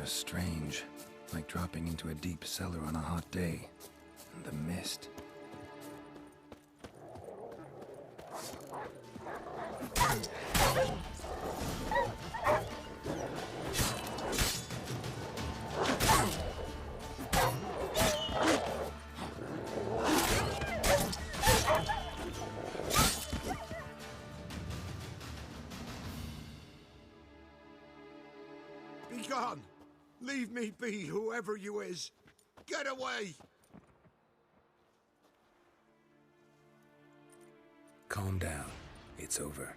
was strange, like dropping into a deep cellar on a hot day. And the mist. Be gone! Leave me be, whoever you is! Get away! Calm down. It's over.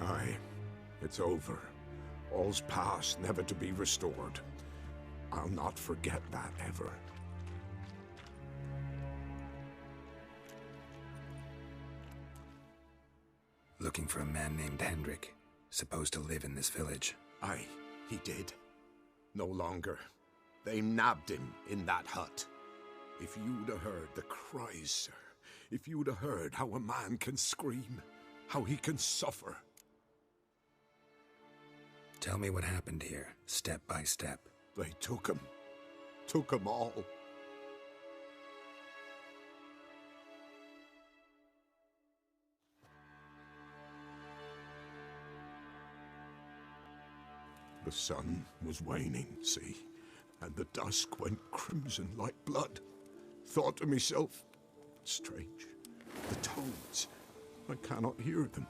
Aye, it's over. All's past, never to be restored. I'll not forget that ever. Looking for a man named Hendrik, supposed to live in this village. Aye, he did. No longer. They nabbed him in that hut. If you'd have heard the cries, sir, if you'd have heard how a man can scream, how he can suffer. Tell me what happened here, step by step. They took him all. The sun was waning, see, and the dusk went crimson like blood. Thought to myself, strange, the toads, I cannot hear them.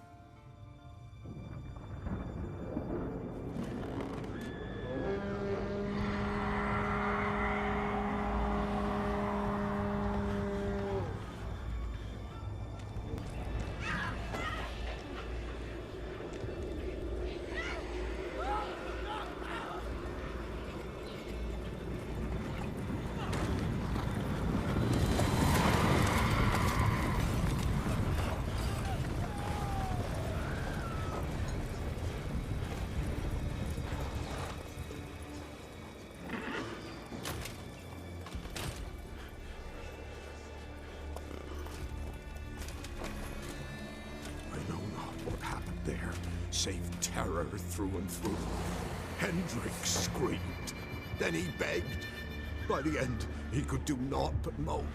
There, save terror through and through. Hendrik screamed. Then he begged. By the end, he could do naught but moan.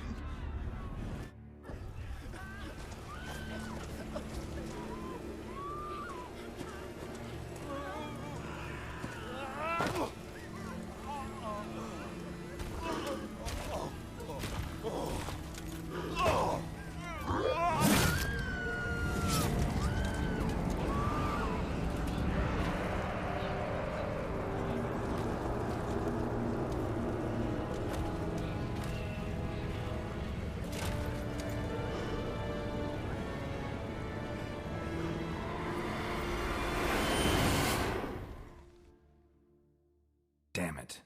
Damn it.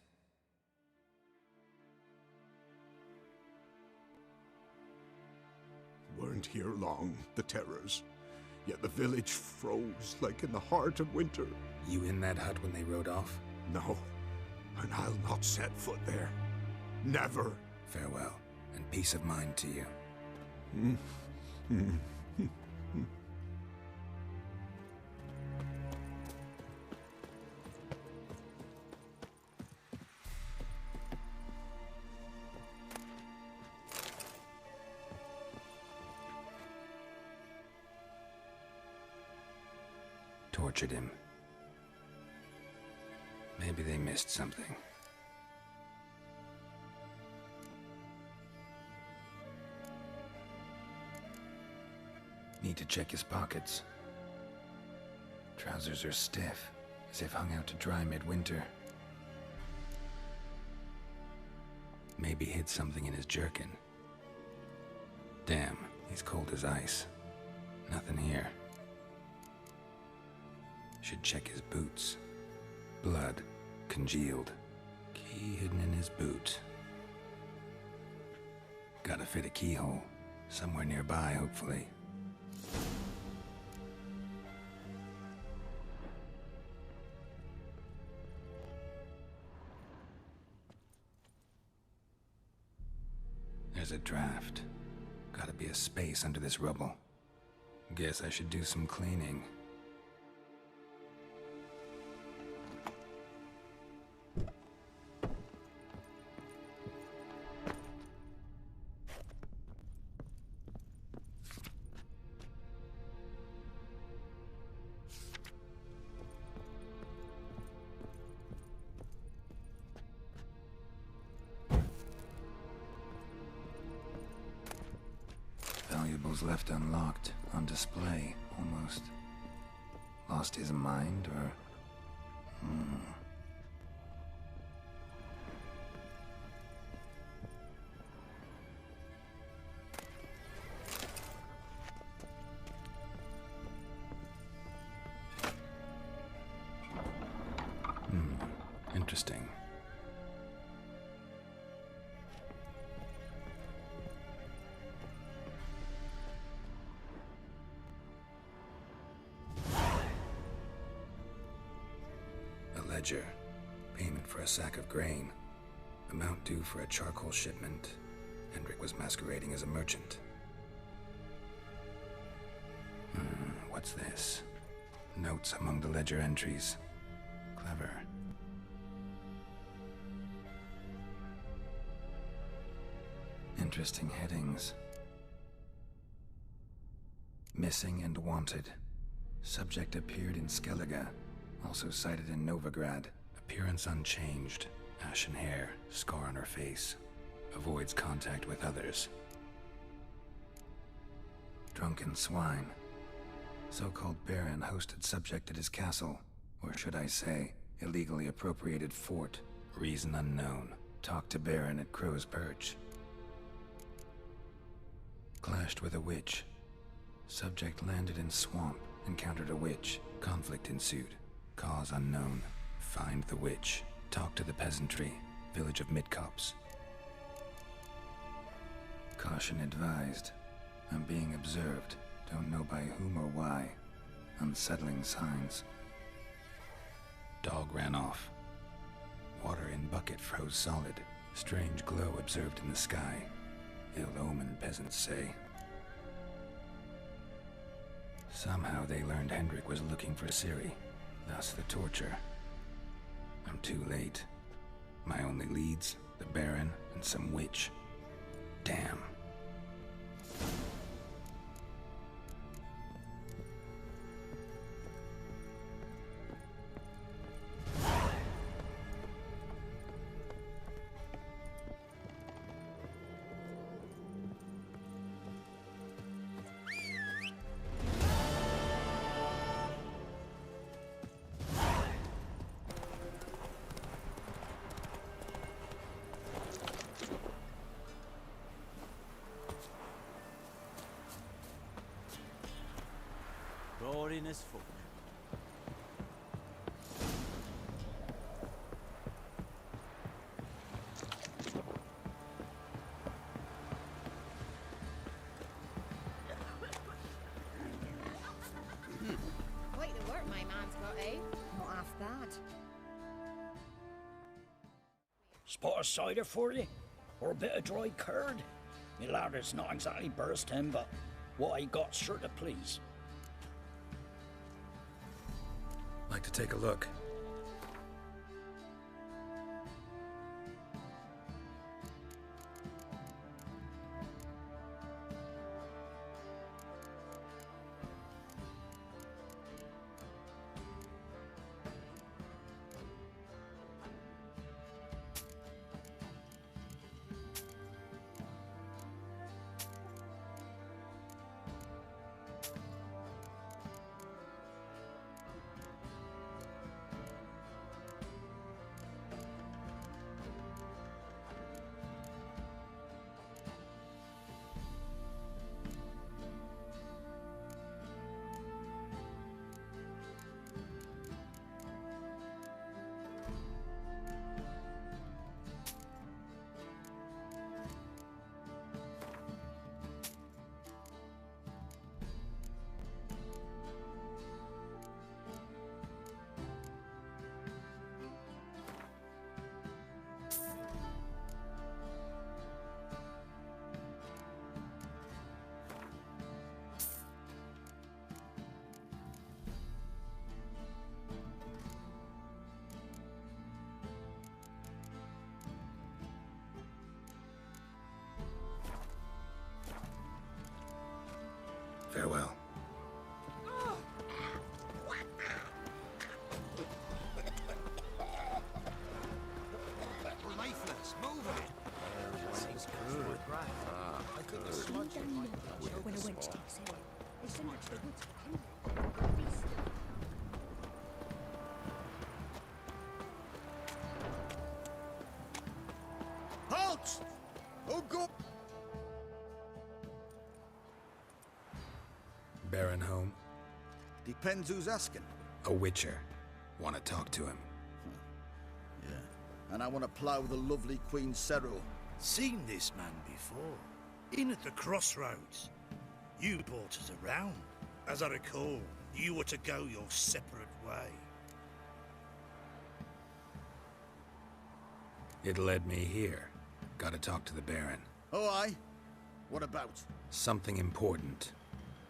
Weren't here long, the terrors. Yet the village froze like in the heart of winter. You in that hut when they rode off? No, and I'll not set foot there. Never. Farewell, and peace of mind to you. Tortured him. Maybe they missed something. Need to check his pockets. Trousers are stiff, as if hung out to dry midwinter. Maybe hid something in his jerkin. Damn, he's cold as ice. Nothing here. Should check his boots. Blood, congealed. Key hidden in his boot. Gotta fit a keyhole. Somewhere nearby, hopefully. There's a draft. Gotta be a space under this rubble. Guess I should do some cleaning. Valuables left unlocked, on display, almost. Lost his mind, or... Interesting. Ledger. Payment for a sack of grain. Amount due for a charcoal shipment. Hendrik was masquerading as a merchant. What's this? Notes among the ledger entries. Clever. Interesting headings. Missing and wanted. Subject appeared in Skellige. Also cited in Novigrad. Appearance unchanged. Ashen hair, scar on her face. Avoids contact with others. Drunken swine. So-called Baron hosted subject at his castle. Or should I say, illegally appropriated fort. Reason unknown. Talked to Baron at Crow's Perch. Clashed with a witch. Subject landed in swamp. Encountered a witch. Conflict ensued. Cause unknown. Find the witch. Talk to the peasantry. Village of Midcopse. Caution advised. I'm being observed. Don't know by whom or why. Unsettling signs. Dog ran off. Water in bucket froze solid. Strange glow observed in the sky. Ill omen, peasants say. Somehow they learned Hendrik was looking for Ciri. Thus the torture. I'm too late. My only leads, the Baron and some witch. Damn. Boring as fuck. Quite the work my man's got, eh? Not half bad. Spot of cider for you? Or a bit of dry curd? Me lad, it's not exactly bursting, but what I got's sure to please. Like to take a look. for? They sent her to the woods for Henry. Feast. Halt! Oh, go! Baron home? Depends who's asking. A witcher. Want to talk to him. Yeah. And I want to plough the lovely Queen Cero. Seen this man before. In at the crossroads. You brought us around. As I recall, you were to go your separate way. It led me here. Gotta talk to the Baron. Oh, aye? What about? Something important.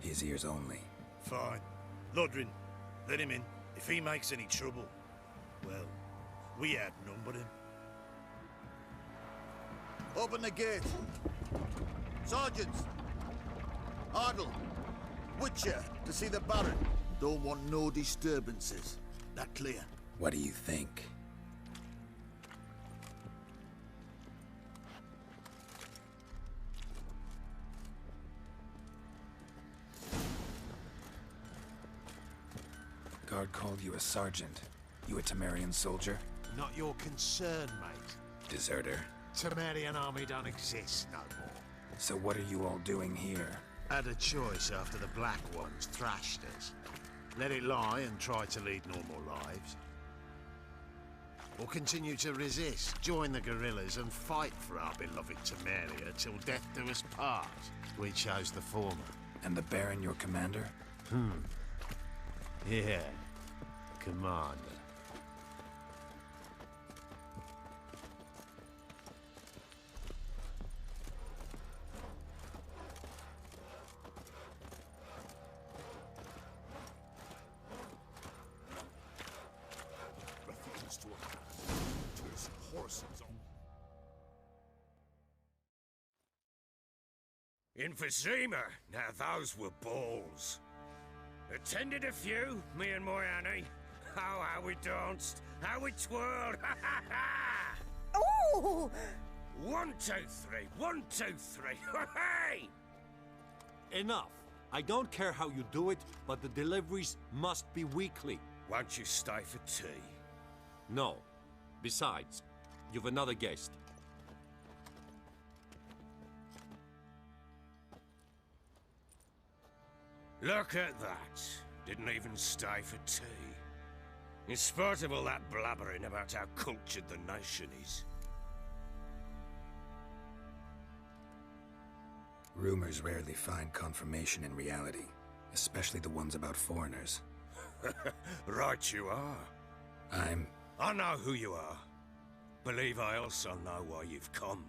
His ears only. Fine. Lodrin, let him in. If he makes any trouble, well, we outnumber him. Open the gate. Sergeants! Ardle! Witcher, to see the Baron. Don't want no disturbances. That clear? What do you think? Guard called you a sergeant. You a Temerian soldier? Not your concern, mate. Deserter. Temerian army don't exist no more. So what are you all doing here? Had a choice after the Black Ones thrashed us. Let it lie and try to lead normal lives. Or continue to resist, join the guerrillas and fight for our beloved Temeria till death do us part. We chose the former. And the Baron your commander? Yeah, commander. Refuse to his horses. Emphysema. Now those were balls. Attended a few, me and my Annie. Oh, how we danced, how we twirled, ha ha ha! Ooh! 1, 2, 3, 1, 2, 3, hey! Enough. I don't care how you do it, but the deliveries must be weekly. Won't you stay for tea? No. Besides, you've another guest. Look at that. Didn't even stay for tea. In spite of all that blabbering about how cultured the nation is. Rumors rarely find confirmation in reality, especially the ones about foreigners. Right you are. I know who you are. Believe I also know why you've come.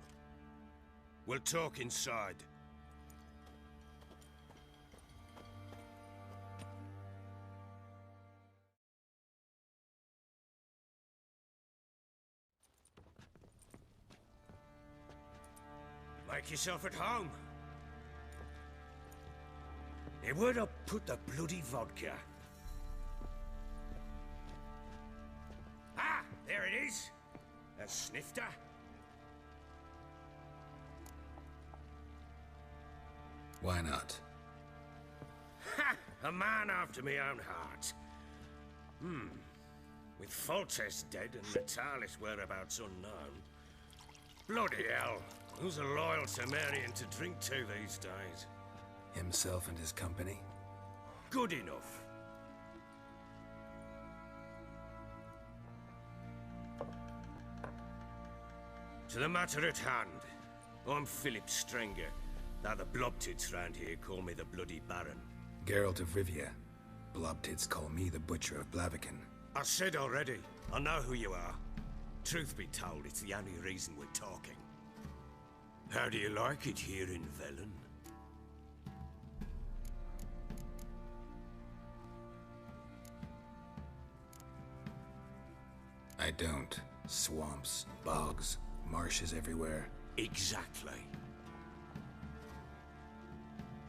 We'll talk inside. Make yourself at home. Hey, where'd I put the bloody vodka? Ah, there it is. A snifter. Why not? Ha! A man after my own heart. With Foltest dead and Natalis whereabouts unknown. Bloody hell. Who's a loyal Temerian to drink to these days? Himself and his company? Good enough. To the matter at hand. I'm Philip Strenger. Now the Blobtits round here call me the Bloody Baron. Geralt of Rivia. Blobtits call me the Butcher of Blaviken. I said already, I know who you are. Truth be told, it's the only reason we're talking. How do you like it here in Velen? I don't. Swamps, bogs, marshes everywhere. Exactly.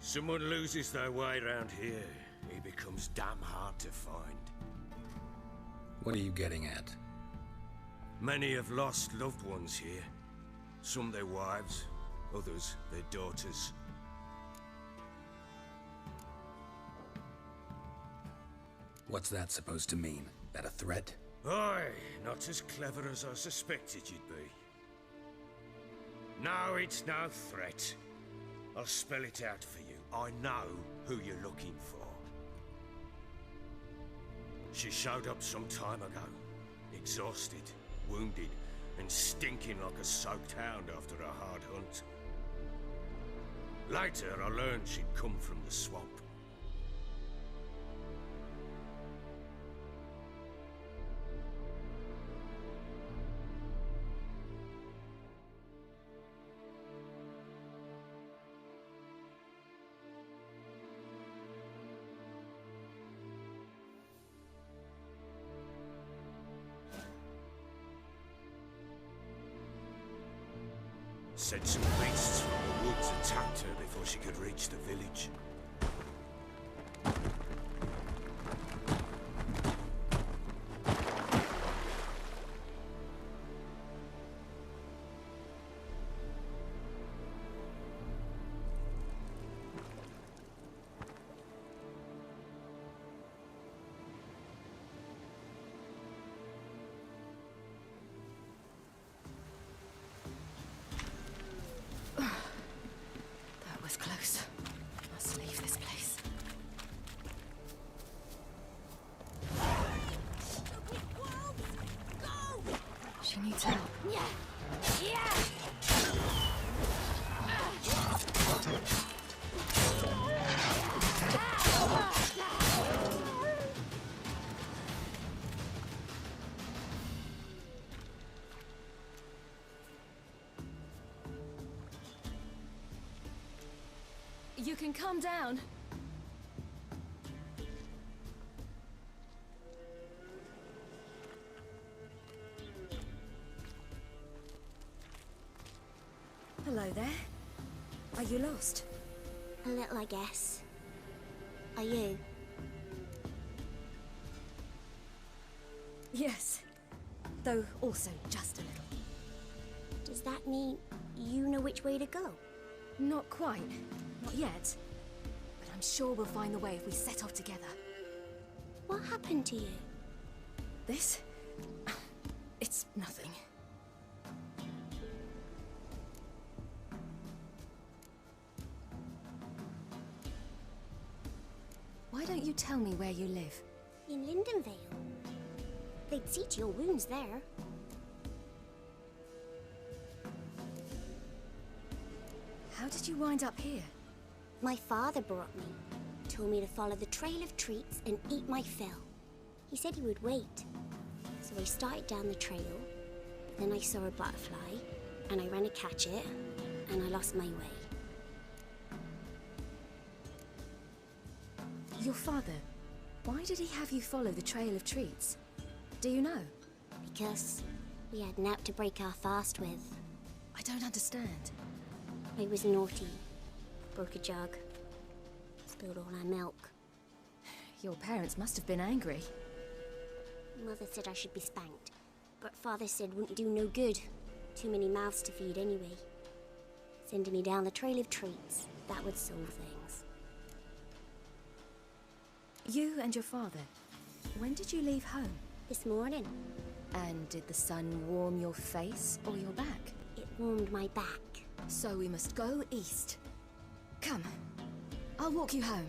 Someone loses their way around here, he becomes damn hard to find. What are you getting at? Many have lost loved ones here. Some their wives, others their daughters. What's that supposed to mean? That a threat? Aye, not as clever as I suspected you'd be. No, it's no threat. I'll spell it out for you. I know who you're looking for. She showed up some time ago. Exhausted, wounded, and stinking like a soaked hound after a hard hunt. Later, I learned she'd come from the swamp. Said some beasts from the woods attacked her before she could reach the village. Close. Must leave this place. She needs help. You can calm down. Hello there. Are you lost? A little, I guess. Are you? Yes. Though also just a little. Does that mean you know which way to go? Not quite. Not yet. But I'm sure we'll find the way if we set off together. What happened to you? This? It's nothing. Why don't you tell me where you live? In Lindenvale. They'd see to your wounds there. How did you wind up here? My father brought me. Told me to follow the trail of treats and eat my fill. He said he would wait. So I started down the trail. Then I saw a butterfly, and I ran to catch it, and I lost my way. Your father, why did he have you follow the trail of treats? Do you know? Because we had naught to break our fast with. I don't understand. I was naughty. Broke a jug. Spilled all our milk. Your parents must have been angry. Mother said I should be spanked, but Father said wouldn't do no good. Too many mouths to feed anyway. Sending me down the trail of treats, that would solve things. You and your father, when did you leave home? This morning. And did the sun warm your face or your back? It warmed my back. So we must go east. Come, I'll walk you home.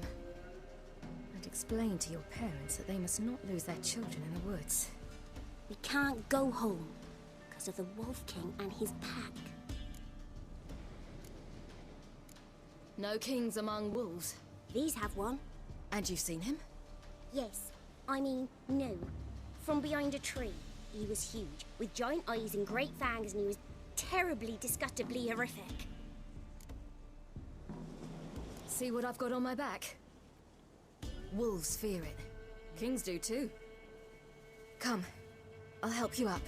And explain to your parents that they must not lose their children in the woods. We can't go home because of the Wolf King and his pack. No kings among wolves. These have one. And you've seen him? Yes. I mean, no. From behind a tree. He was huge, with giant eyes and great fangs, and he was terribly, disgustingly horrific. See what I've got on my back? Wolves fear it. Kings do too. Come, I'll help you up.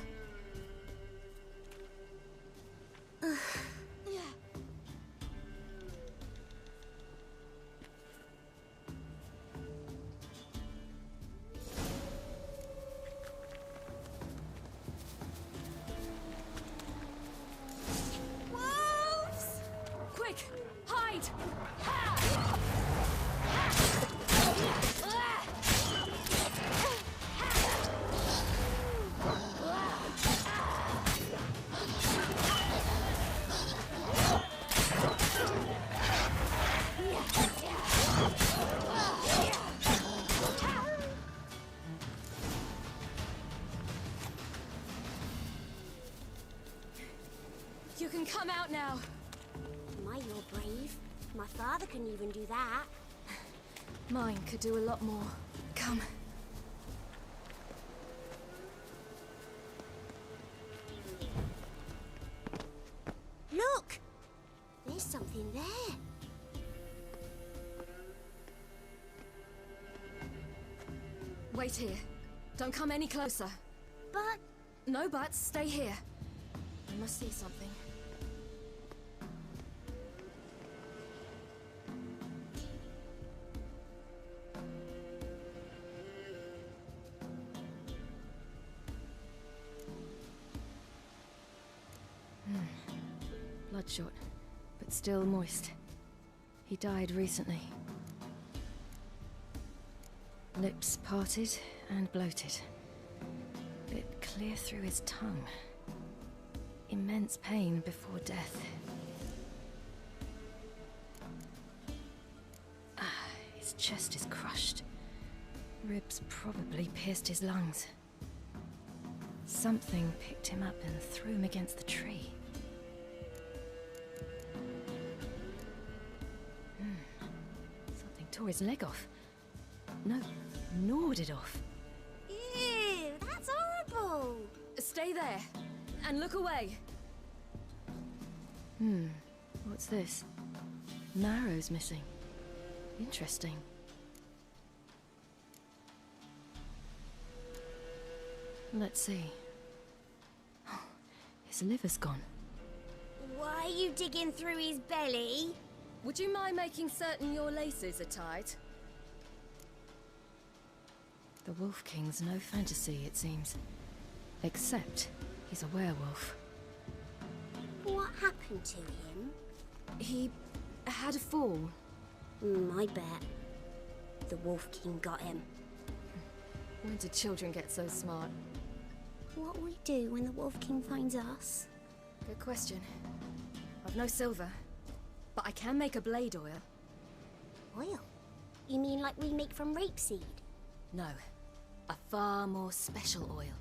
You can come out now. My, you're brave. My father couldn't even do that. Mine could do a lot more. Come. Look! There's something there. Wait here. Don't come any closer. But... No buts. Stay here. I must see something. Bloodshot, but still moist. He died recently. Lips parted and bloated. Bit clear through his tongue. Immense pain before death. His chest is crushed. Ribs probably pierced his lungs. Something picked him up and threw him against the tree. Something tore his leg off. No, gnawed it off. Ew, that's horrible! Stay there, and look away. What's this? Marrow's missing. Interesting. Let's see. Oh, his liver's gone. Why are you digging through his belly? Would you mind making certain your laces are tied? The Wolf King's no fantasy, it seems. Except he's a werewolf. What happened to him? He had a fall. I bet. The Wolf King got him. When did children get so smart? What will we do when the Wolf King finds us? Good question. I've no silver, but I can make a blade oil. Oil? You mean like we make from rapeseed? No, a far more special oil.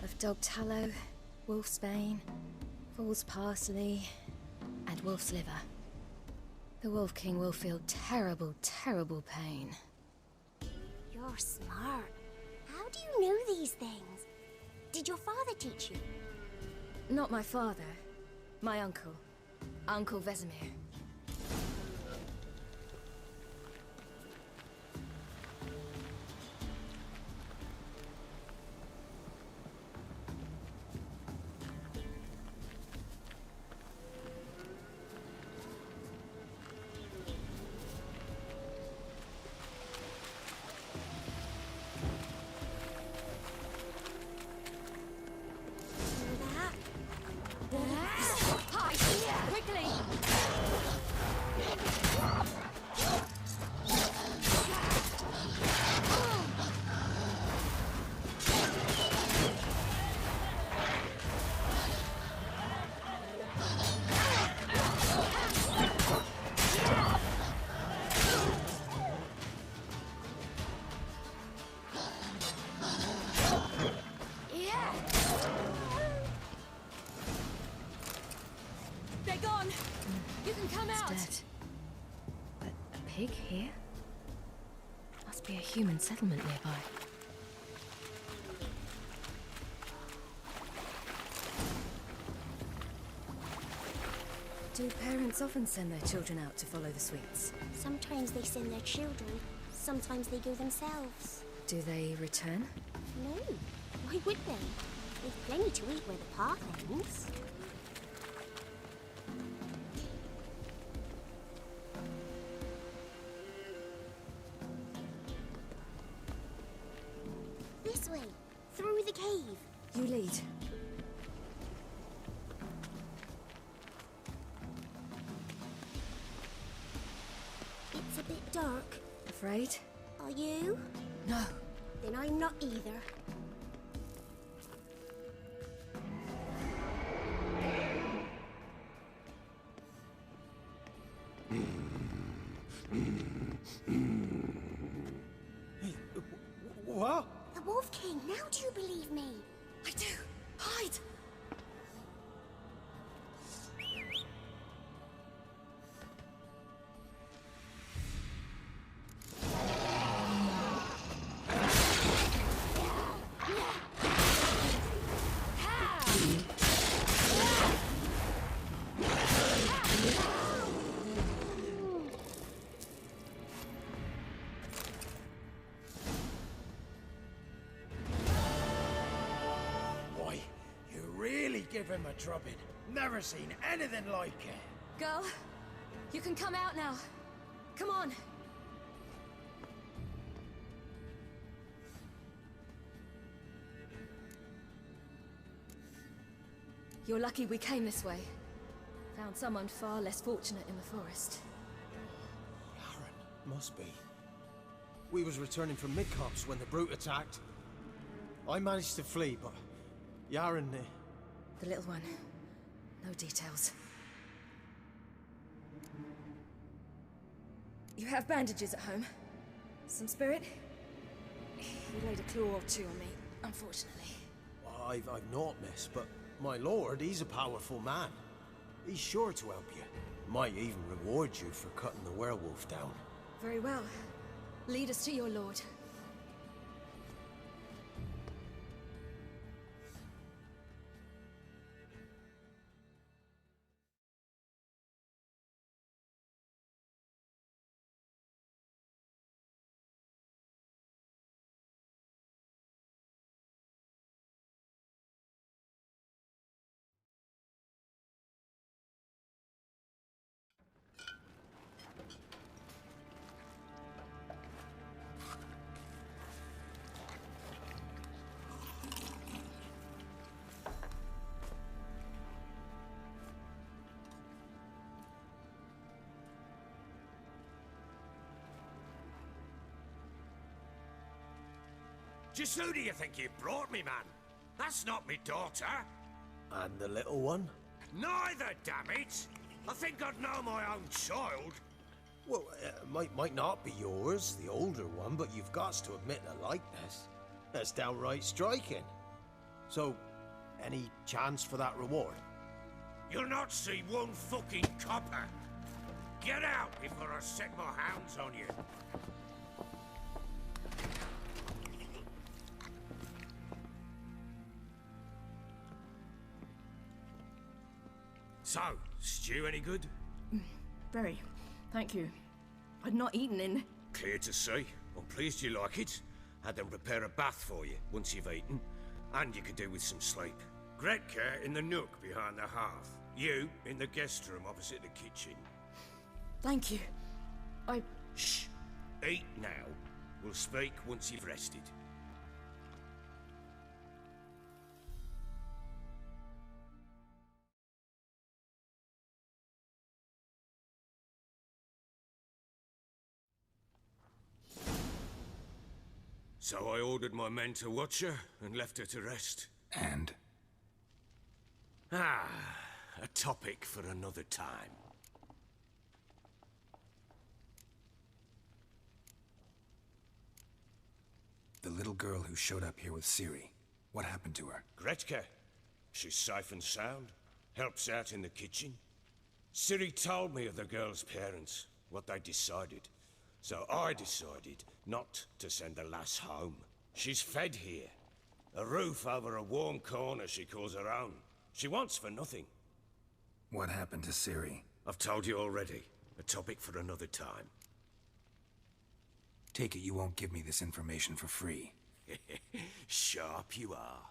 Of dog tallow, wolf's bane, fool's parsley, and wolf's liver. The Wolf King will feel terrible, terrible pain. You're smart. How do you know these things? Did your father teach you? Not my father. My uncle. Uncle Vesemir. Pig here? Must be a human settlement nearby. Do parents often send their children out to follow the sweets? Sometimes they send their children, sometimes they go themselves. Do they return? No. Why would they? They've plenty to eat where the path ends. This way, through the cave. You lead. It's a bit dark. Afraid? Are you? No. Then I'm not either. What? The Wolf King, now do you believe me? I do. Hide! in my drubbing. Never seen anything like it. Girl, you can come out now. Come on. You're lucky we came this way. Found someone far less fortunate in the forest. Yaren, must be. We was returning from Midcops when the brute attacked. I managed to flee, but Yaren... The little one. No details. You have bandages at home? Some spirit? He laid a claw or two on me, unfortunately. I've naught, miss, but my lord, he's a powerful man. He's sure to help you. Might even reward you for cutting the werewolf down. Very well. Lead us to your lord. Just who do you think you brought me, man? That's not me daughter. And the little one? Neither, damn it! I think I'd know my own child. Well, might not be yours, the older one, but you've got to admit the likeness. That's downright striking. So, any chance for that reward? You'll not see one fucking copper. Get out before I set my hounds on you. So, stew any good? Very. Thank you. I'd not eaten in... Clear to see. I'm pleased you like it. Had them prepare a bath for you once you've eaten. And you could do with some sleep. Gretka in the nook behind the hearth. You in the guest room opposite the kitchen. Thank you. Shh. Eat now. We'll speak once you've rested. So I ordered my men to watch her and left her to rest. And? A topic for another time. The little girl who showed up here with Ciri. What happened to her? Gretka. She's safe and sound. Helps out in the kitchen. Ciri told me of the girl's parents, what they decided. So I decided not to send the lass home. She's fed here. A roof over a warm corner she calls her own. She wants for nothing. What happened to Ciri? I've told you already. A topic for another time. Take it you won't give me this information for free. Sharp you are.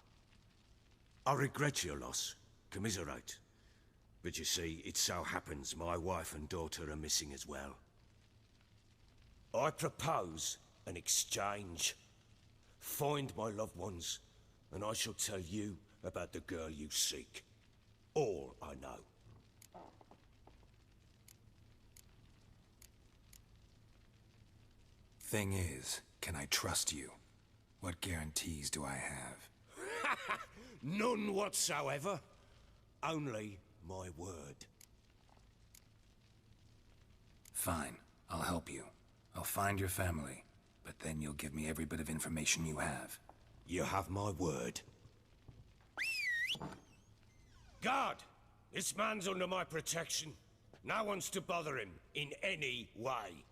I regret your loss. Commiserate. But you see, it so happens my wife and daughter are missing as well. I propose an exchange. Find my loved ones, and I shall tell you about the girl you seek. All I know. Thing is, can I trust you? What guarantees do I have? None whatsoever. Only my word. Fine, I'll help you. I'll find your family, but then you'll give me every bit of information you have. You have my word. Guard! This man's under my protection. No one's to bother him in any way.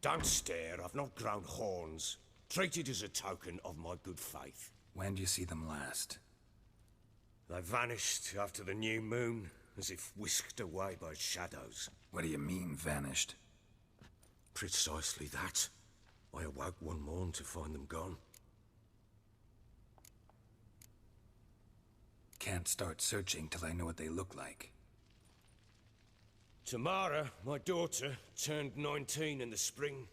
Don't stare, I've not grown horns. Treat it as a token of my good faith. When do you see them last? They vanished after the new moon, as if whisked away by shadows. What do you mean, vanished? Precisely that. I awoke one morn to find them gone. Can't start searching till I know what they look like. Tamara, my daughter, turned 19 in the spring.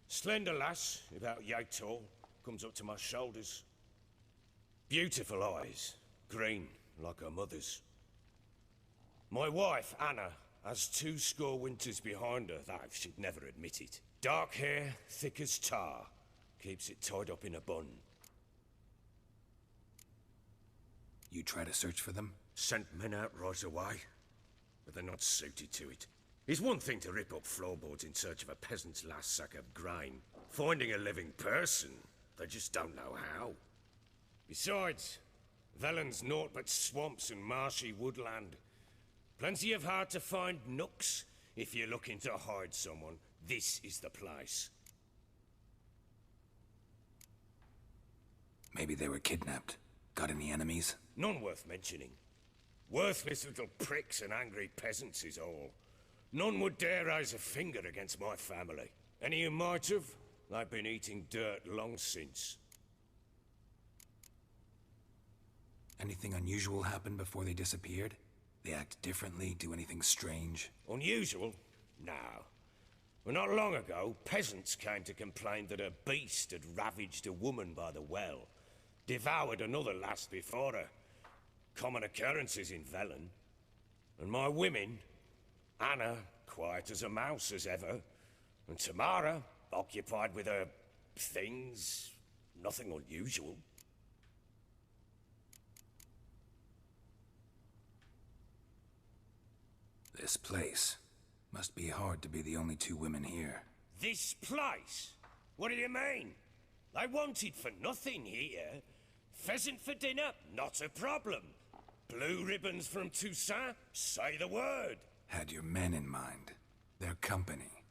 Slender lass, about yay tall, comes up to my shoulders. Beautiful eyes, green, like her mother's. My wife, Anna, has 2 score winters behind her, though she'd never admit it. Dark hair, thick as tar, keeps it tied up in a bun. You try to search for them? Sent men out right away, but they're not suited to it. It's one thing to rip up floorboards in search of a peasant's last sack of grain. Finding a living person, they just don't know how. Besides, Velen's naught but swamps and marshy woodland. Plenty of hard-to-find nooks. If you're looking to hide someone, this is the place. Maybe they were kidnapped. Got any enemies? None worth mentioning. Worthless little pricks and angry peasants is all. None would dare raise a finger against my family. Any who might have, they've been eating dirt long since. Anything unusual happen before they disappeared? They act differently, do anything strange? Unusual? No. Well, not long ago, peasants came to complain that a beast had ravaged a woman by the well. Devoured another lass before her. Common occurrences in Velen. And my women, Anna, quiet as a mouse as ever, and Tamara, occupied with her things, nothing unusual. This place. Must be hard to be the only 2 women here. This place? What do you mean? I wanted for nothing here. Pheasant for dinner? Not a problem. Blue ribbons from Toussaint? Say the word. Had your men in mind. Their company.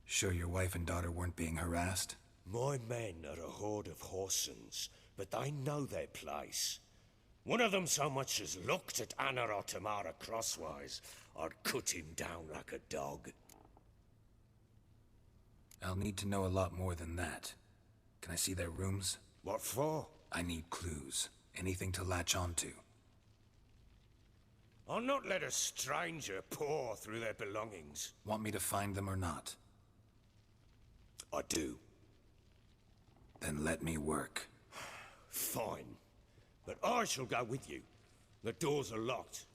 Sure your wife and daughter weren't being harassed? My men are a horde of whoresons, but they know their place. One of them so much as looked at Anna or Tamara crosswise, I'd cut him down like a dog. I'll need to know a lot more than that. Can I see their rooms? What for? I need clues. Anything to latch onto. I'll not let a stranger pore through their belongings. Want me to find them or not? I do. Then let me work. Fine. But I shall go with you. The doors are locked.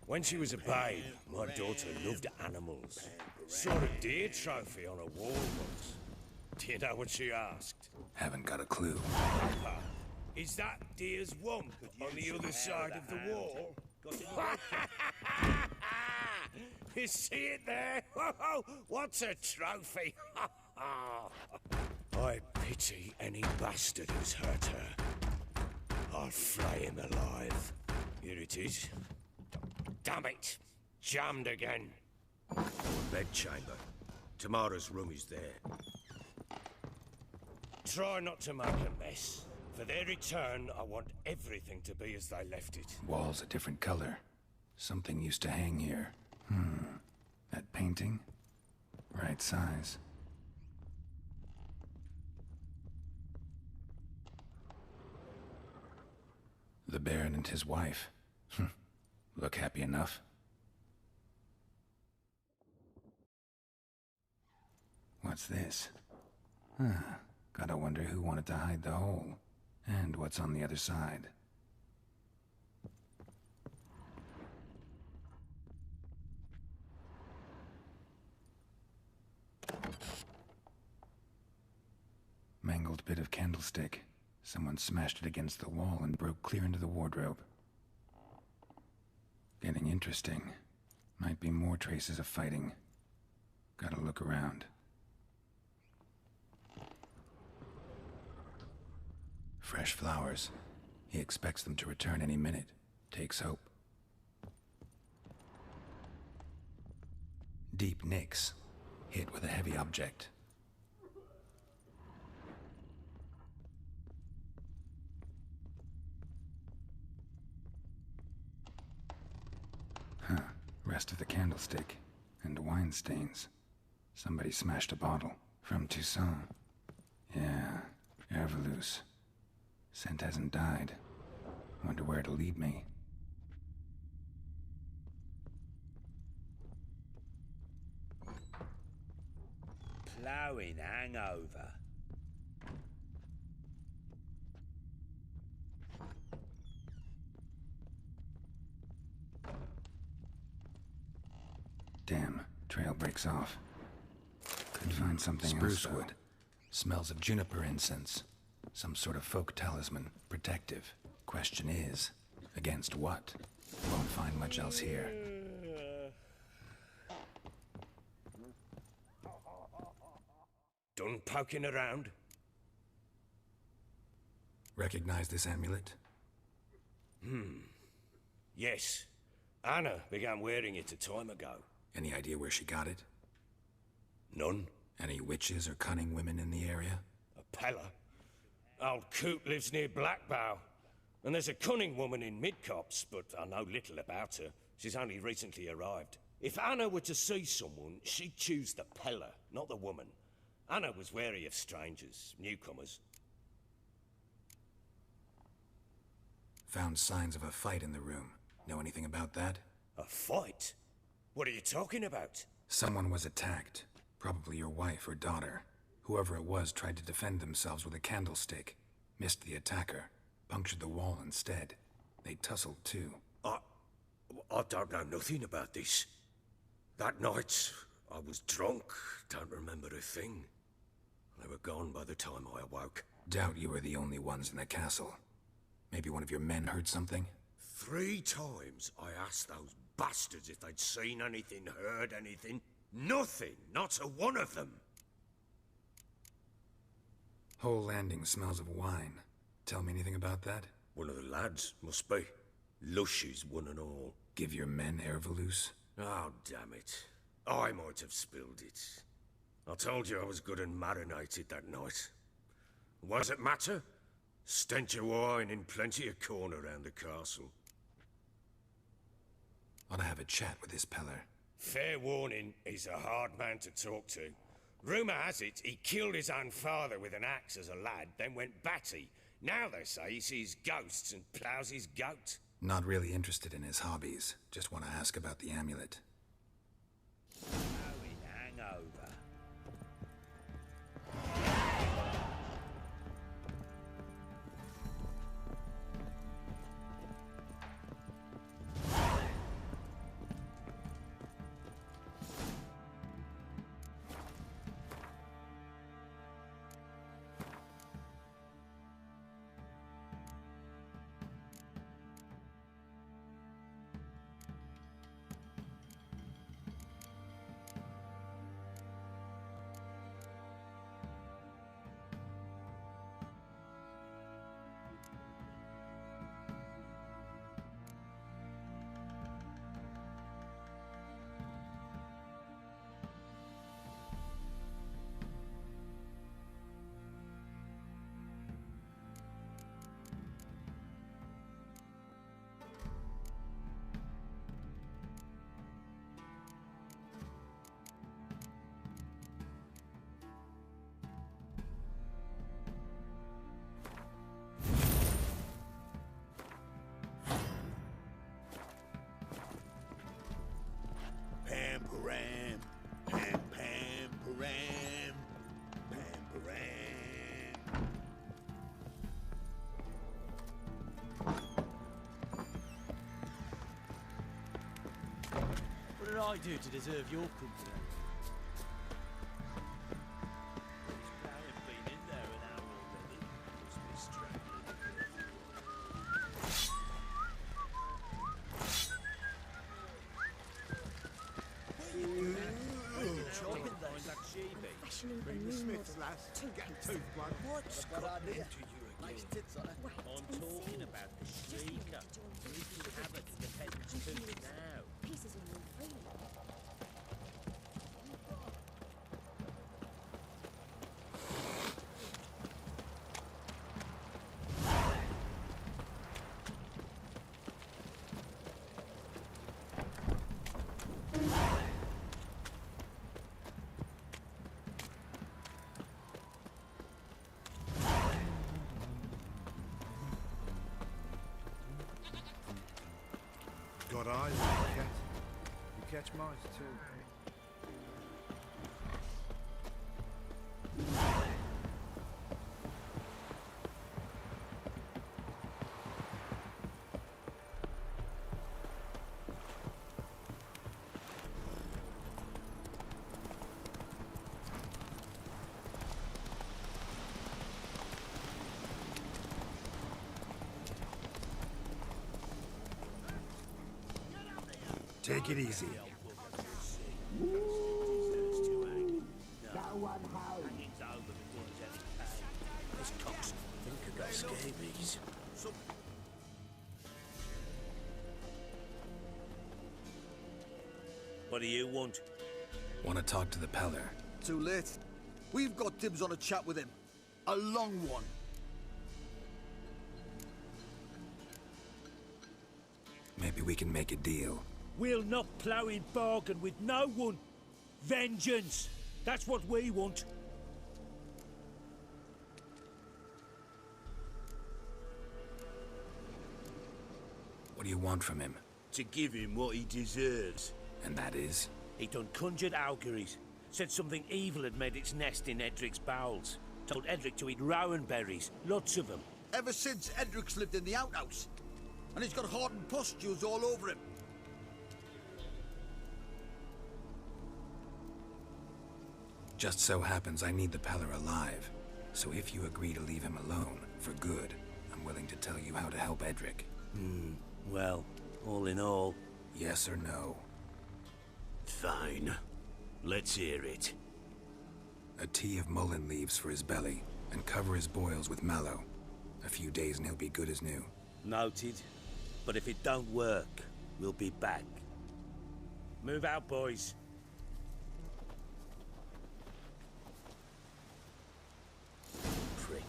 When she was a babe, my daughter loved animals. Saw a deer trophy on a wall once. Do you know what she asked? Haven't got a clue. Papa, is that deer's wump on the other side of the wall? You see it there? Whoa, what's a trophy? I pity any bastard who's hurt her. I'll flay him alive. Here it is. Damn it! Jammed again. Bedchamber. Tamara's room is there. Try not to make a mess. For their return, I want everything to be as they left it. Walls a different color. Something used to hang here. That painting? Right size. The Baron and his wife. Look happy enough. What's this? Gotta wonder who wanted to hide the hole. And what's on the other side. Mangled bit of candlestick. Someone smashed it against the wall and broke clear into the wardrobe. Getting interesting. Might be more traces of fighting. Gotta look around. Fresh flowers. He expects them to return any minute. Takes hope. Deep nicks. Hit with a heavy object. Huh. Rest of the candlestick, and wine stains. Somebody smashed a bottle. From Toussaint. Yeah, Ervelus. Scent hasn't died. Wonder where it'll lead me. Ploughing hangover. Damn, trail breaks off. Could find something Spruce else, though. wood. Smells of juniper incense. Some sort of folk talisman. Protective. Question is, against what? Won't find much else here. Done poking around? Recognize this amulet? Yes. Anna began wearing it a time ago. Any idea where she got it? None. Any witches or cunning women in the area? A Pella. Old Coot lives near Blackbow. And there's a cunning woman in Midcopse, but I know little about her. She's only recently arrived. If Anna were to see someone, she'd choose the Pella, not the woman. Anna was wary of strangers, newcomers. Found signs of a fight in the room. Know anything about that? A fight? What are you talking about? Someone was attacked. Probably your wife or daughter. Whoever it was tried to defend themselves with a candlestick. Missed the attacker. Punctured the wall instead. They tussled too. I don't know nothing about this. That night, I was drunk. Don't remember a thing. They were gone by the time I awoke. Doubt you were the only ones in the castle. Maybe one of your men heard something? 3 times I asked those bastards if they'd seen anything, heard anything. Nothing, not a one of them. Whole landing smells of wine. Tell me anything about that? One of the lads, must be. Lushes, one and all. Give your men Ervelus? Oh, damn it. I might have spilled it. I told you I was good and marinated that night. What does it matter? Stench of wine in plenty of corn around the castle. Ought to have a chat with this Peller. Fair warning, he's a hard man to talk to. Rumour has it he killed his own father with an axe as a lad, then went batty. Now they say he sees ghosts and ploughs his goat. Not really interested in his hobbies. Just want to ask about the amulet. Ploughing hangover. Pam-param, pam-pam-param, pam-param. What did I do to deserve your company? I have been in there an hour already. Must be straggling. Bring the Smiths, lass. Get tooth blood. What's got into you again? I'm talking about the Sheikah. Wreaking havoc in the peasants' tooth now. Pieces on them freely. You catch mice too. Take it easy. This cock's think I got scabies. What do you want? Want to talk to the Peller. Too late. We've got dibs on a chat with him. A long one. Maybe we can make a deal. We'll not plough in bargain with no one. Vengeance. That's what we want. What do you want from him? To give him what he deserves. And that is? He done conjured auguries. Said something evil had made its nest in Edric's bowels. Told Edric to eat rowan berries. Lots of them. Ever since Edric's lived in the outhouse. And he's got hardened pustules all over him. Just so happens I need the Peller alive. So if you agree to leave him alone, for good, I'm willing to tell you how to help Edric. Well, all in all... Yes or no? Fine. Let's hear it. A tea of mullein leaves for his belly, and cover his boils with mallow. A few days and he'll be good as new. Noted. But if it don't work, we'll be back. Move out, boys. Prick.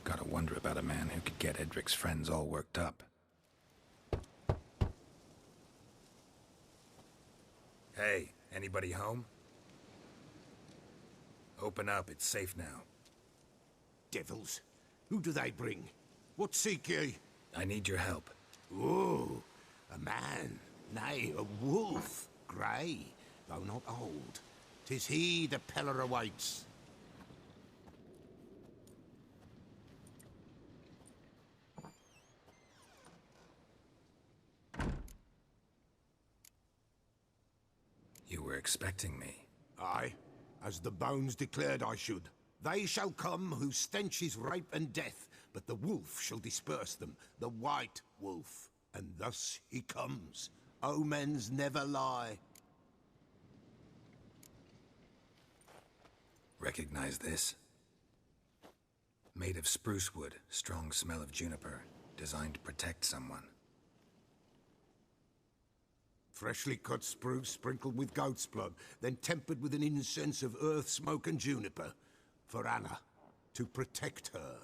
Gotta wonder about a man who could get Edric's friends all worked up. Hey, anybody home? Open up, it's safe now. Devils. Who do they bring? What seek ye? I need your help. Oh, a man. Nay, a wolf. Grey, though not old. 'Tis he the Peller awaits. You were expecting me. Aye, as the bones declared I should. They shall come whose stench is rape and death, but the wolf shall disperse them, the white wolf. And thus he comes. Omens never lie. Recognize this? Made of spruce wood, strong smell of juniper, designed to protect someone. Freshly cut spruce sprinkled with goat's blood, then tempered with an incense of earth, smoke and juniper. For Anna, to protect her.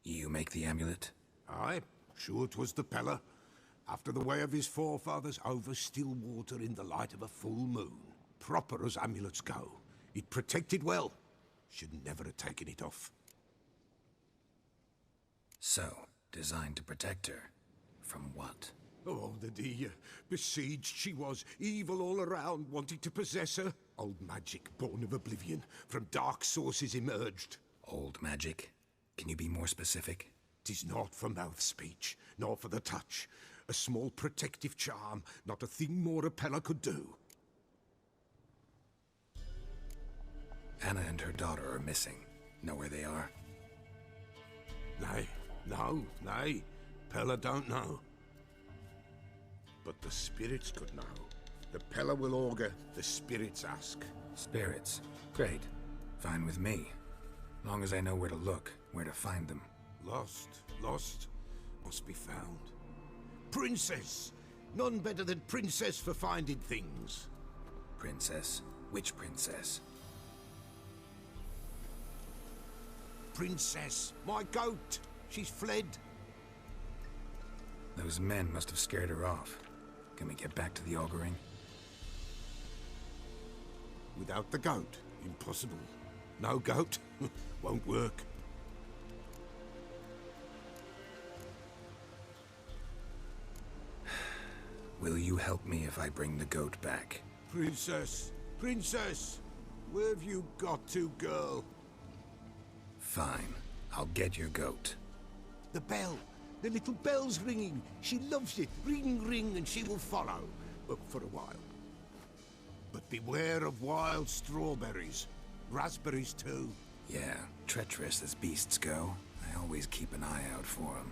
You make the amulet? Aye, sure 'twas the Peller. After the way of his forefathers, over still water in the light of a full moon. Proper as amulets go. It protected well. Should never have taken it off. So, designed to protect her. From what? Oh, the dear. Besieged she was, evil all around, wanting to possess her. Old magic, born of oblivion, from dark sources emerged. Old magic? Can you be more specific? 'Tis not for mouth speech, nor for the touch. A small protective charm, not a thing more a Peller could do. Anna and her daughter are missing. Know where they are? Nay, no, nay. Peller don't know. But the spirits could know. The Peller will augur, the spirits ask. Spirits? Great. Fine with me. Long as I know where to look, where to find them. Lost, must be found. Princess! None better than Princess for finding things. Princess? Which princess? Princess, my goat! She's fled. Those men must have scared her off. Can we get back to the auguring? Without the goat, impossible. No goat, won't work. Will you help me if I bring the goat back? Princess! Princess! Where have you got to, girl? Fine. I'll get your goat. The bell! The little bell's ringing. She loves it. Ring, ring, and she will follow. But for a while. But beware of wild strawberries. Raspberries, too. Yeah, treacherous as beasts go. I always keep an eye out for them.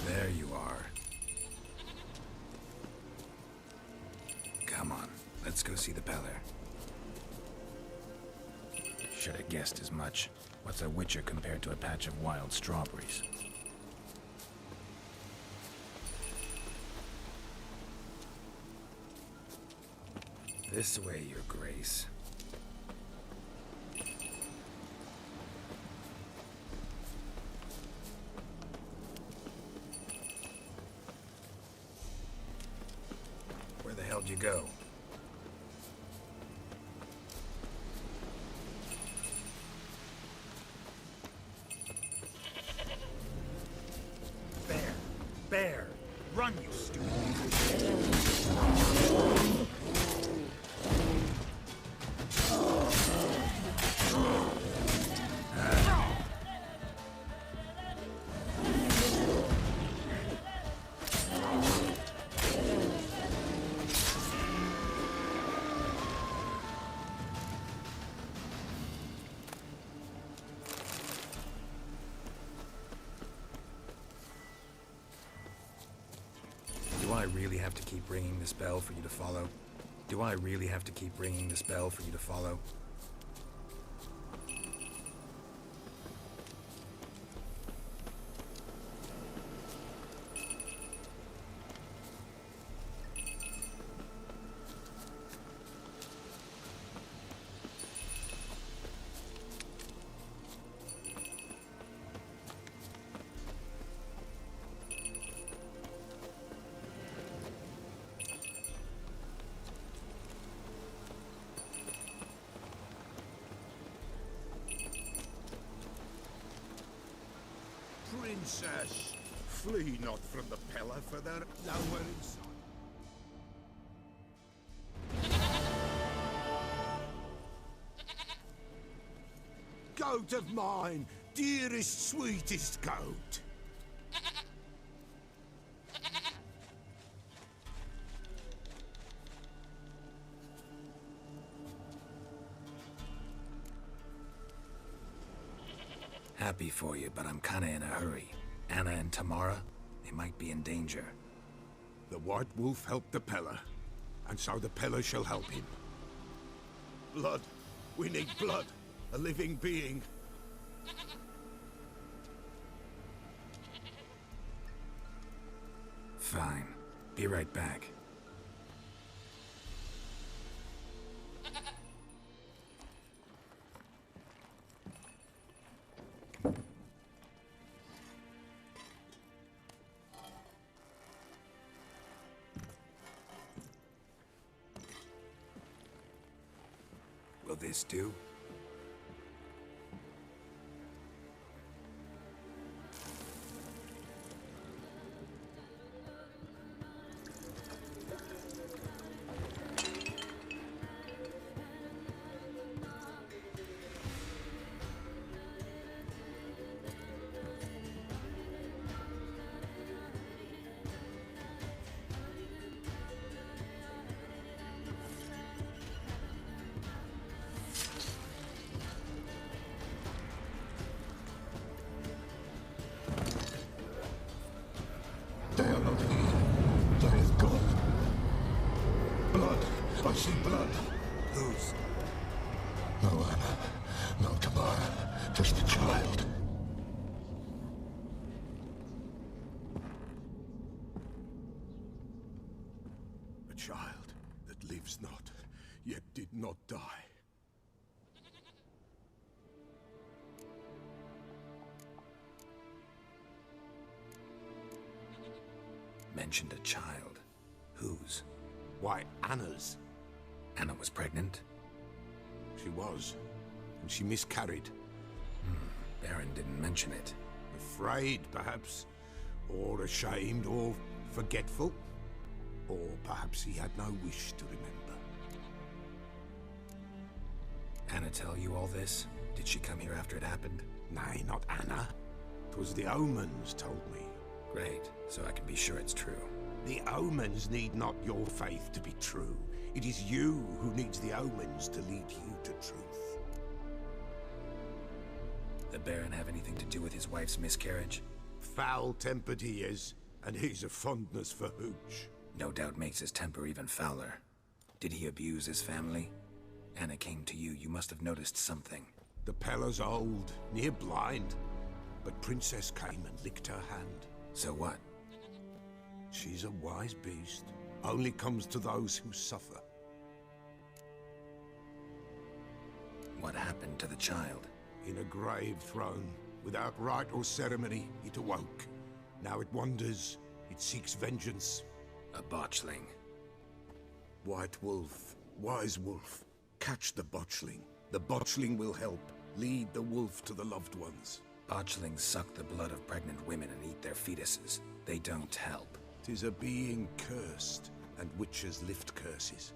There you are. Come on, let's go see the Peller. Should have guessed as much. What's a witcher compared to a patch of wild strawberries? This way, Your Grace. Where the hell did you go? Bear! Bear! Run, you stupid! Do I really have to keep ringing this bell for you to follow? Do I really have to keep ringing this bell for you to follow? Princess, flee not from the Peller, for they're nowhere inside. Goat of mine, dearest, sweetest goat. Happy for you, but I'm kinda in a hurry. Anna and Tamara, they might be in danger. The White Wolf helped the Peller, and so the Peller shall help him. Blood. We need blood. A living being. Fine. Be right back. Will this do? They are not here. There is God. Blood. I see blood. Whose? No Anna. No Tamara. Just a child. A child that lives not, yet did not die. Mentioned a child. Whose? Why, Anna's. Anna was pregnant? She was. And she miscarried. Baron didn't mention it. Afraid, perhaps. Or ashamed, or forgetful. Or perhaps he had no wish to remember. Anna tell you all this? Did she come here after it happened? Nay, not Anna. 'Twas the omens told me. Great, so I can be sure it's true. The omens need not your faith to be true. It is you who needs the omens to lead you to truth. The Baron have anything to do with his wife's miscarriage? Foul-tempered he is, and he's a fondness for hooch. No doubt makes his temper even fouler. Did he abuse his family? Anna came to you, you must have noticed something. The Peller's old, near blind, but Princess came and licked her hand. So what? She's a wise beast. Only comes to those who suffer. What happened to the child? In a grave thrown. Without rite or ceremony, it awoke. Now it wanders. It seeks vengeance. A botchling. White Wolf. Wise Wolf. Catch the botchling. The botchling will help. Lead the wolf to the loved ones. Botchlings suck the blood of pregnant women and eat their fetuses. They don't help. 'Tis a being cursed, and witches lift curses.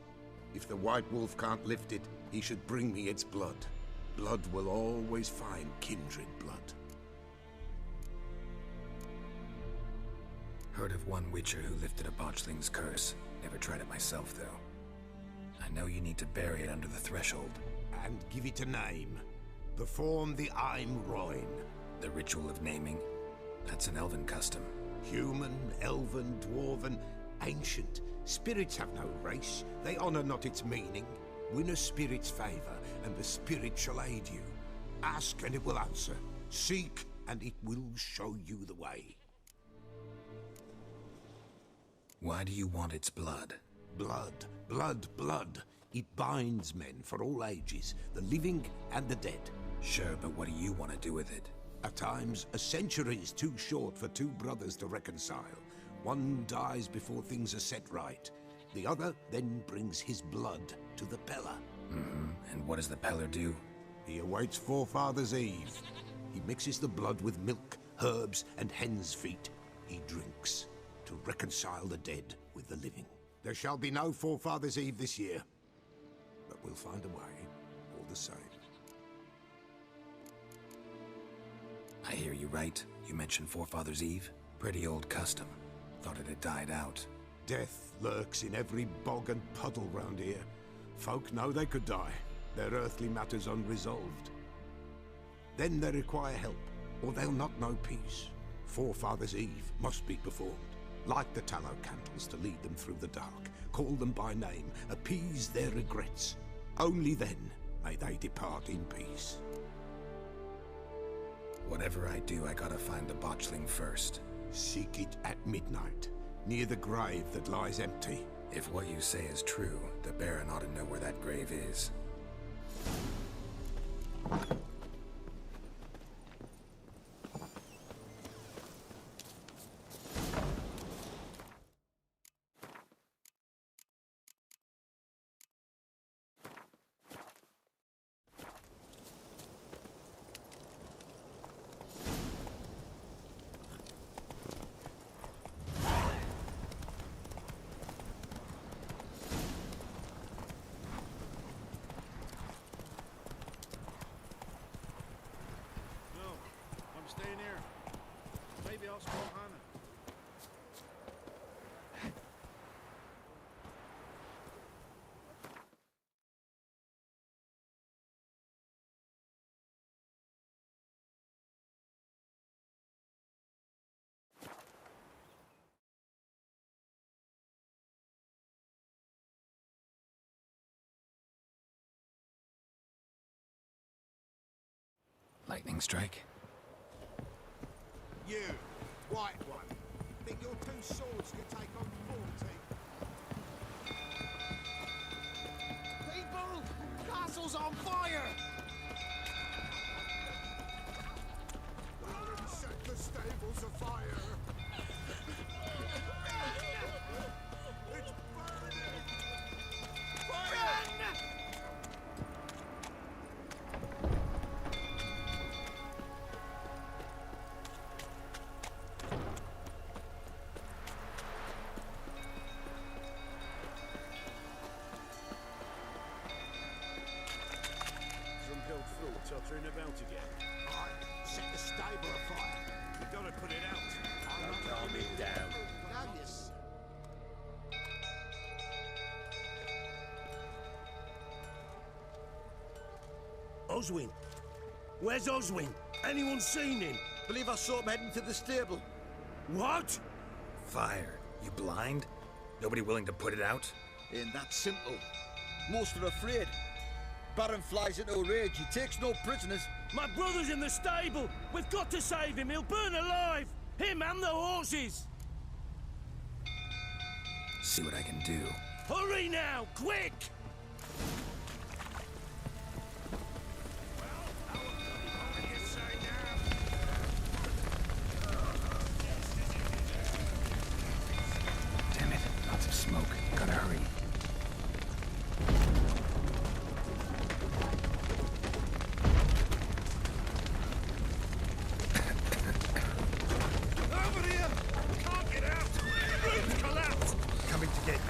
If the White Wolf can't lift it, he should bring me its blood. Blood will always find kindred blood. Heard of one witcher who lifted a botchling's curse. Never tried it myself, though. I know you need to bury it under the threshold. And give it a name. Perform the Aim Roin. The ritual of naming? That's an elven custom. Human, elven, dwarven, ancient. Spirits have no race. They honor not its meaning. Win a spirit's favor, and the spirit shall aid you. Ask, and it will answer. Seek, and it will show you the way. Why do you want its blood? Blood, blood, blood. It binds men for all ages, the living and the dead. Sure, but what do you want to do with it? At times, a century is too short for two brothers to reconcile. One dies before things are set right. The other then brings his blood to the Peller. And what does the Peller do? He awaits Forefathers' Eve. He mixes the blood with milk, herbs, and hen's feet. He drinks to reconcile the dead with the living. There shall be no Forefathers' Eve this year, but we'll find a way, all the same. I hear you right. You mentioned Forefathers' Eve? Pretty old custom. Thought it had died out. Death lurks in every bog and puddle round here. Folk know they could die, their earthly matters unresolved. Then they require help, or they'll not know peace. Forefathers' Eve must be performed. Light the tallow candles to lead them through the dark. Call them by name. Appease their regrets. Only then may they depart in peace. Whatever I do, I gotta find the botchling first. Seek it at midnight, near the grave that lies empty. If what you say is true, the Baron ought to know where that grave is. Staying here. Maybe I'll spot Hannah. Lightning strike? You, white one, think your two swords can take on 40? People! Castle's on fire! Run and set the stables afire! It's burning! Fire! Tottering about again. Aye, set the stable afire. We gotta put it out. Don't calm it down. Now you see. Oswin? Where's Oswin? Anyone seen him? Believe I saw him heading to the stable. What? Fire. You blind? Nobody willing to put it out? Ain't that simple. Most are afraid. Baron flies into a rage. He takes no prisoners. My brother's in the stable. We've got to save him. He'll burn alive. Him and the horses. See what I can do. Hurry now, quick! Damn it, lots of smoke. Gotta hurry. Over here! Can't get out! Roof's collapsed! Coming to get you.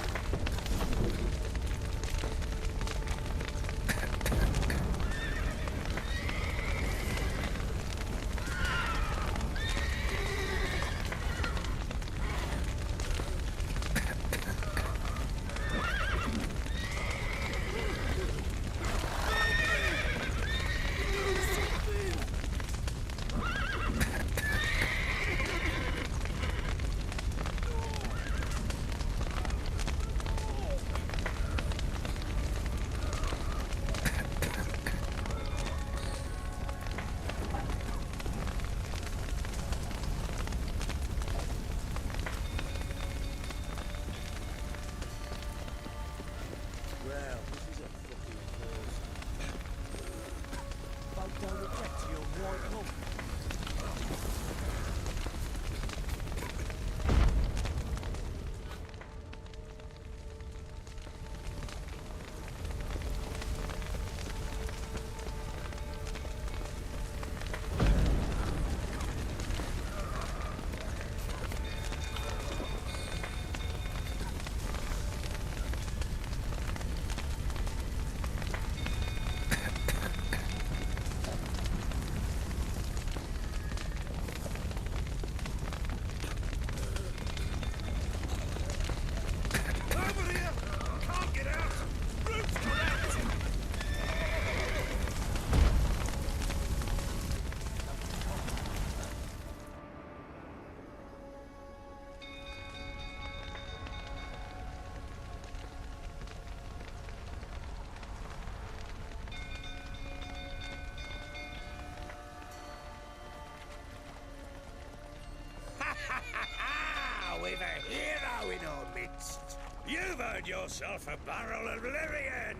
we've a hero in our midst. You've earned yourself a barrel of Lyrian.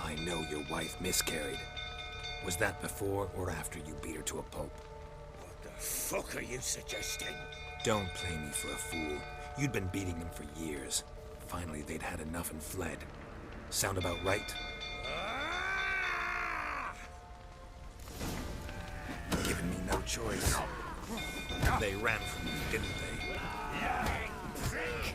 I know your wife miscarried. Was that before or after you beat her to a pulp? What the fuck are you suggesting? Don't play me for a fool. You'd been beating them for years. Finally, they'd had enough and fled. Sound about right? Giving me no choice. They ran from me, didn't they? Lying prick!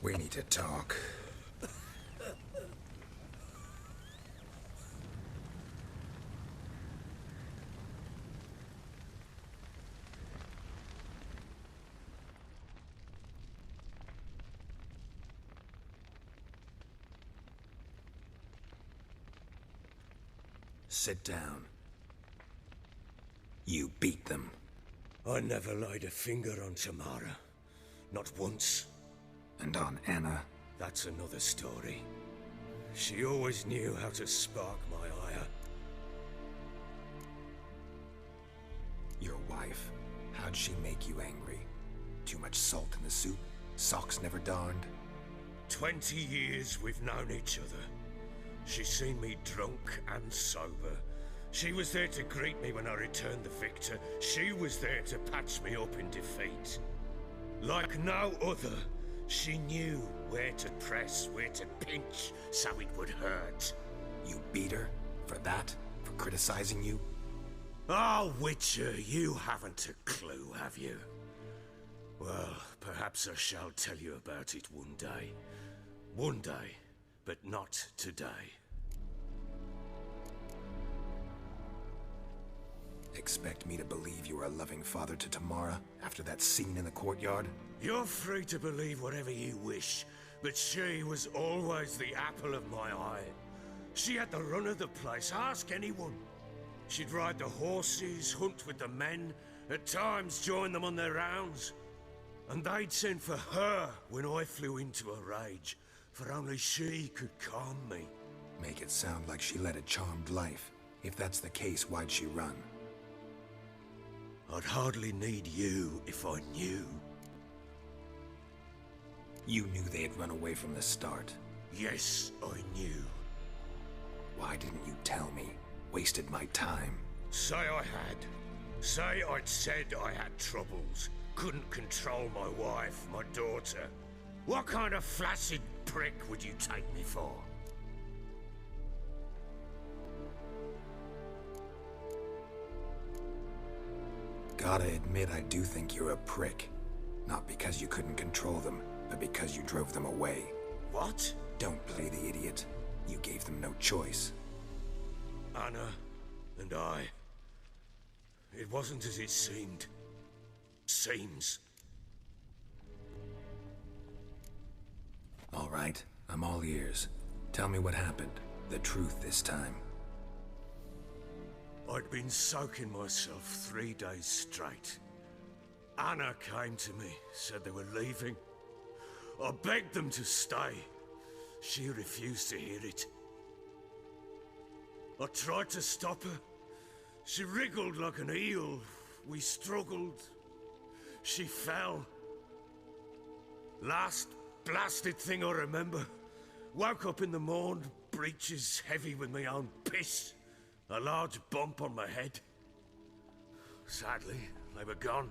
We need to talk. Sit down. You beat them. I never laid a finger on Tamara. Not once. And on Anna? That's another story. She always knew how to spark my ire. Your wife, how'd she make you angry? Too much salt in the soup? Socks never darned? 20 years we've known each other. She's seen me drunk and sober. She was there to greet me when I returned the victor. She was there to patch me up in defeat. Like no other, she knew where to press, where to pinch, so it would hurt. You beat her? For that? For criticizing you? Oh, Witcher, you haven't a clue, have you? Well, perhaps I shall tell you about it one day. One day, but not today. Expect me to believe you were a loving father to Tamara after that scene in the courtyard? You're free to believe whatever you wish, but she was always the apple of my eye. She had the run of the place, ask anyone. She'd ride the horses, hunt with the men, at times join them on their rounds. And they'd send for her when I flew into a rage, for only she could calm me. Make it sound like she led a charmed life. If that's the case, why'd she run? I'd hardly need you if I knew. You knew they had run away from the start. Yes, I knew. Why didn't you tell me? Wasted my time. Say I had. Say I'd said I had troubles. Couldn't control my wife, my daughter. What kind of flaccid prick would you take me for? Gotta admit, I do think you're a prick. Not because you couldn't control them, but because you drove them away. What? Don't play the idiot. You gave them no choice. Anna and I... It wasn't as it seemed. Seems. All right, I'm all ears. Tell me what happened. The truth this time. I'd been soaking myself 3 days straight. Anna came to me, said they were leaving. I begged them to stay. She refused to hear it. I tried to stop her. She wriggled like an eel. We struggled. She fell. Last blasted thing I remember. Woke up in the morn, breeches heavy with my own piss. A large bump on my head. Sadly, they were gone.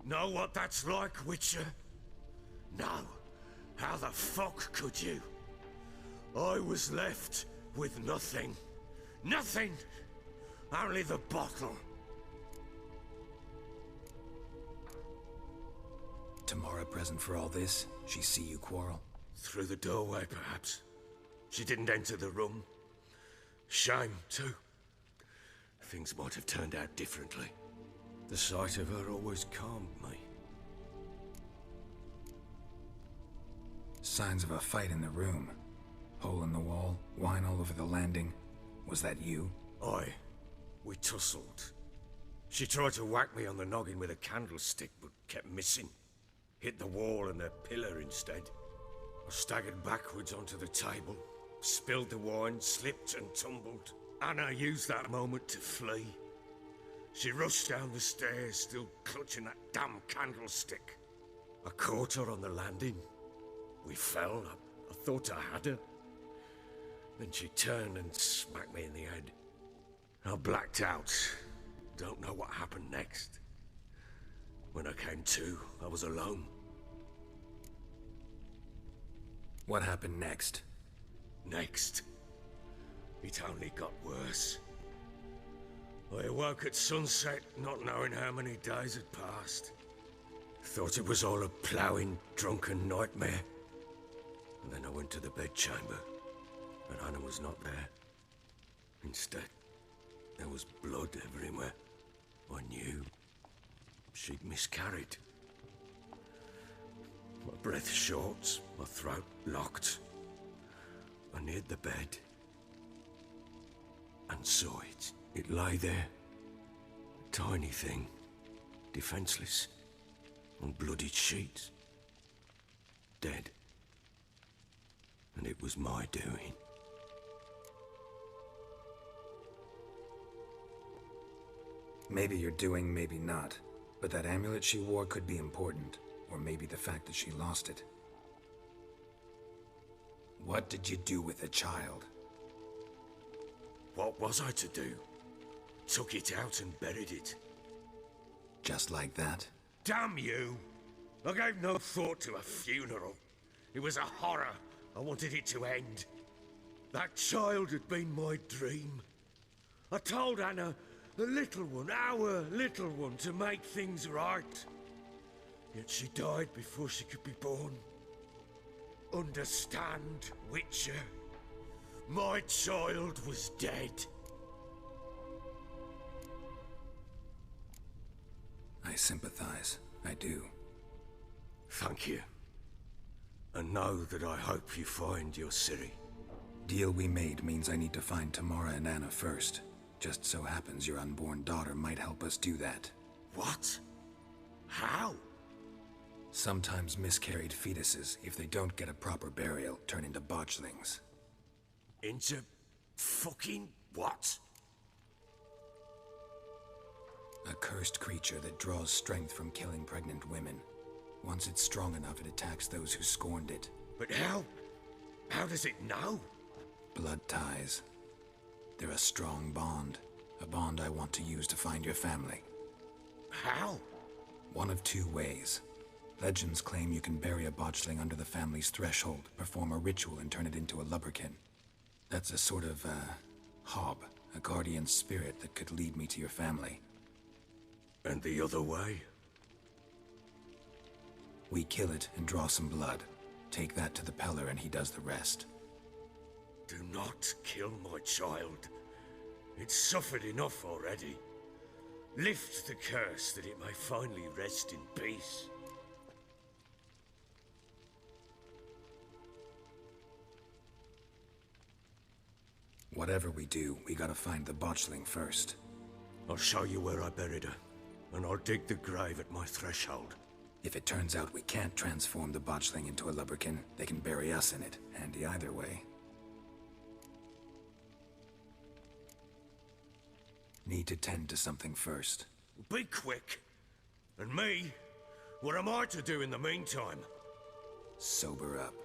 Know what that's like, Witcher? No. How the fuck could you? I was left with nothing. Nothing! Only the bottle. Tamara present for all this? She see you quarrel? Through the doorway, perhaps. She didn't enter the room. Shame, too. Things might have turned out differently. The sight of her always calmed me. Signs of a fight in the room. Hole in the wall, wine all over the landing. Was that you? Aye. We tussled. She tried to whack me on the noggin with a candlestick, but kept missing. Hit the wall and a pillar instead. I staggered backwards onto the table, spilled the wine, slipped and tumbled. Anna used that moment to flee. She rushed down the stairs, still clutching that damn candlestick. I caught her on the landing. We fell. I thought I had her. Then she turned and smacked me in the head. I blacked out. Don't know what happened next. When I came to, I was alone. What happened next? Next? It only got worse. I awoke at sunset, not knowing how many days had passed. Thought it was all a ploughing, drunken nightmare. And then I went to the bedchamber, but Anna was not there. Instead, there was blood everywhere. I knew she'd miscarried. My breath short, my throat locked. I neared the bed and saw it. It lay there, a tiny thing, defenseless, on bloodied sheets, dead. And it was my doing. Maybe you're doing, maybe not. But that amulet she wore could be important. Or maybe the fact that she lost it. What did you do with the child? What was I to do? Took it out and buried it. Just like that? Damn you! I gave no thought to a funeral. It was a horror. I wanted it to end. That child had been my dream. I told Anna, the little one, our little one, to make things right. Yet she died before she could be born. Understand, Witcher? My child was dead. I sympathize. I do. Thank you. And know that I hope you find your Ciri. Deal we made means I need to find Tamara and Anna first. Just so happens your unborn daughter might help us do that. What? How? Sometimes miscarried fetuses, if they don't get a proper burial, turn into botchlings. Into fucking what? A cursed creature that draws strength from killing pregnant women. Once it's strong enough, it attacks those who scorned it. But how? How does it know? Blood ties. They're a strong bond. A bond I want to use to find your family. How? One of two ways. Legends claim you can bury a botchling under the family's threshold, perform a ritual, and turn it into a lubberkin. That's a sort of, hob, a guardian spirit that could lead me to your family. And the other way? We kill it and draw some blood. Take that to the Peller and he does the rest. Do not kill my child. It's suffered enough already. Lift the curse that it may finally rest in peace. Whatever we do, we gotta find the botchling first. I'll show you where I buried her, and I'll dig the grave at my threshold. If it turns out we can't transform the botchling into a lubberkin, they can bury us in it. Handy either way. Need to tend to something first. Be quick. And me? What am I to do in the meantime? Sober up.